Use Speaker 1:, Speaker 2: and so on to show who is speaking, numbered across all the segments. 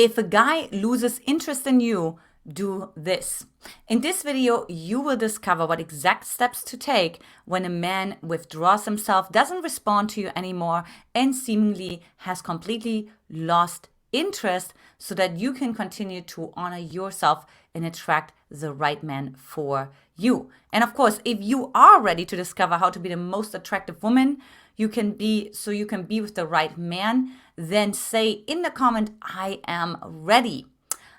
Speaker 1: If a guy loses interest in you, do this. In this video, you will discover what exact steps to take when a man withdraws himself, doesn't respond to you anymore, and seemingly has completely lost interest so that you can continue to honor yourself and attract the right man for you. And of course, if you are ready to discover how to be the most attractive woman you can be with the right man, then say in the comment, I am ready.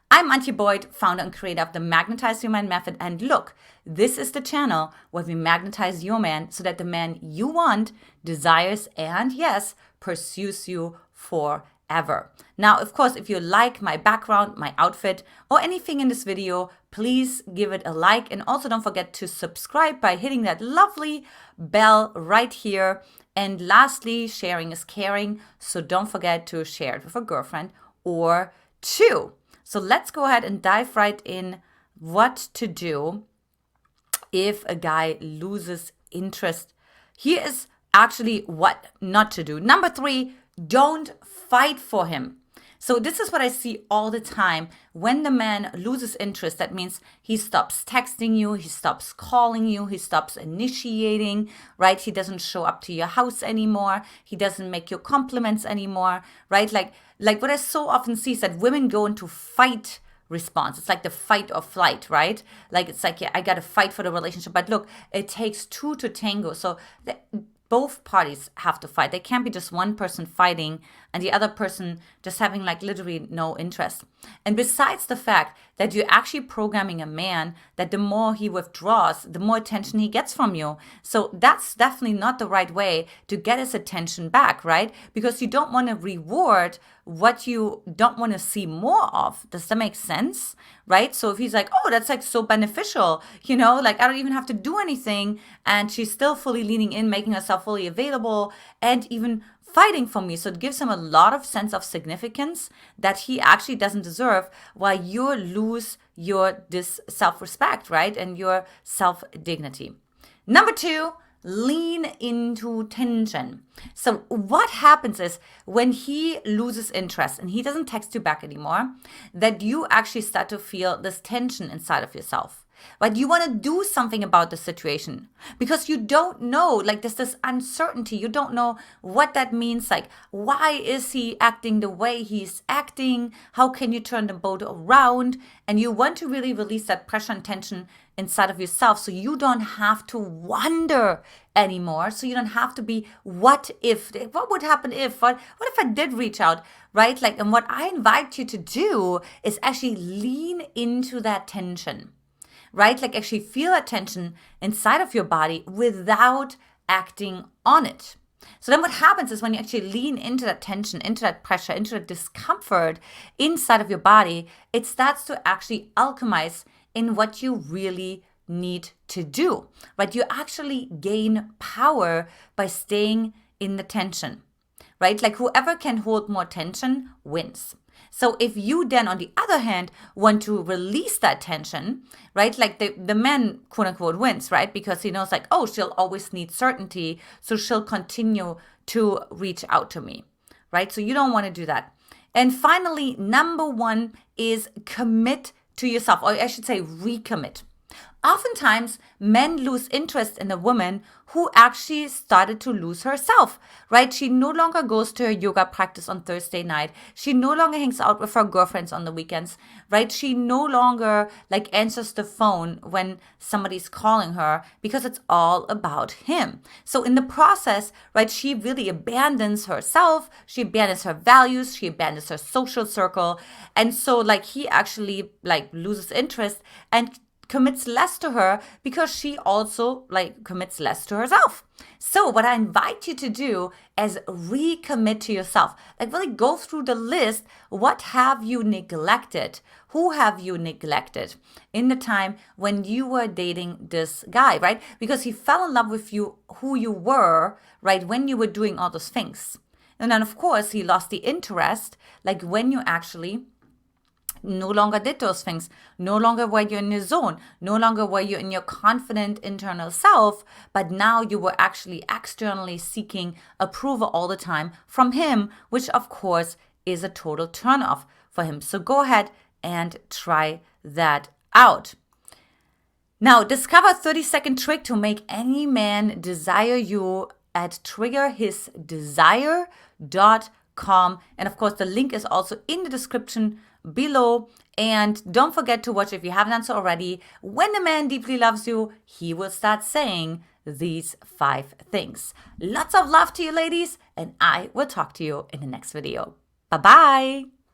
Speaker 1: I'm Antia Boyd, founder and creator of the Magnetize Your Man method. And look, this is the channel where we magnetize your man so that the man you want desires and, yes, pursues you forever. Now, of course, if you like my background, my outfit, or anything in this video, please give it a like. And also don't forget to subscribe by hitting that lovely bell right here. And lastly, sharing is caring. So don't forget to share it with a girlfriend or two. So let's go ahead and dive right in what to do if a guy loses interest. Here is actually what not to do. Number 3, don't fight for him. So this is what I see all the time. When the man loses interest, that means he stops texting you, he stops calling you, he stops initiating, right? He doesn't show up to your house anymore. He doesn't make you compliments anymore, right? Like what I so often see is that women go into fight response. It's like the fight or flight, right? Like it's like, yeah, I got to fight for the relationship. But look, it takes 2 to tango. So both parties have to fight. There can't be just one person fighting and the other person just having like literally no interest. And besides the fact that you're actually programming a man that the more he withdraws, the more attention he gets from you. So that's definitely not the right way to get his attention back, right? Because you don't want to reward what you don't want to see more of. Does that make sense? Right? So if he's like, oh, that's like so beneficial, like I don't even have to do anything. And she's still fully leaning in, making herself fully available and even fighting for me. So it gives him a lot of sense of significance that he actually doesn't deserve, while you lose your self-respect, right? And your self-dignity. Number 2, lean into tension. So what happens is when he loses interest and he doesn't text you back anymore, that you actually start to feel this tension inside of yourself. But you want to do something about the situation because you don't know, like there's this uncertainty. You don't know what that means. Like, why is he acting the way he's acting? How can you turn the boat around? And you want to really release that pressure and tension inside of yourself so you don't have to wonder anymore. So you don't have to be, what would happen if, what if I did reach out, right? Like, and what I invite you to do is actually lean into that tension. Right? Like actually feel that tension inside of your body without acting on it. So then what happens is when you actually lean into that tension, into that pressure, into that discomfort inside of your body, it starts to actually alchemize in what you really need to do, right? You actually gain power by staying in the tension, right? Like whoever can hold more tension wins. So if you then, on the other hand, want to release that tension, right? Like the man, quote unquote, wins, right? Because he knows like, oh, she'll always need certainty. So she'll continue to reach out to me, right? So you don't want to do that. And finally, number 1 is commit to yourself, or I should say recommit. Oftentimes, men lose interest in a woman who actually started to lose herself, right? She no longer goes to her yoga practice on Thursday night. She no longer hangs out with her girlfriends on the weekends, right? She no longer like answers the phone when somebody's calling her because it's all about him. So in the process, right, she really abandons herself. She abandons her values. She abandons her social circle. And so like he actually like loses interest and commits less to her because she also like commits less to herself. So what I invite you to do is recommit to yourself. Like really go through the list. What have you neglected? Who have you neglected in the time when you were dating this guy, right? Because he fell in love with you, who you were, right? When you were doing all those things. And then of course he lost the interest, like when you actually no longer did those things, no longer were you in your zone, no longer were you in your confident internal self, but now you were actually externally seeking approval all the time from him, which of course is a total turnoff for him. So go ahead and try that out. Now, discover 30-second trick to make any man desire you at triggerhisdesire.com. And of course, the link is also in the description below. And don't forget to watch, if you haven't done so already, When a Man Deeply Loves You, he will start saying these 5 things. Lots of love to you, ladies, and I will talk to you in the next video. Bye-bye.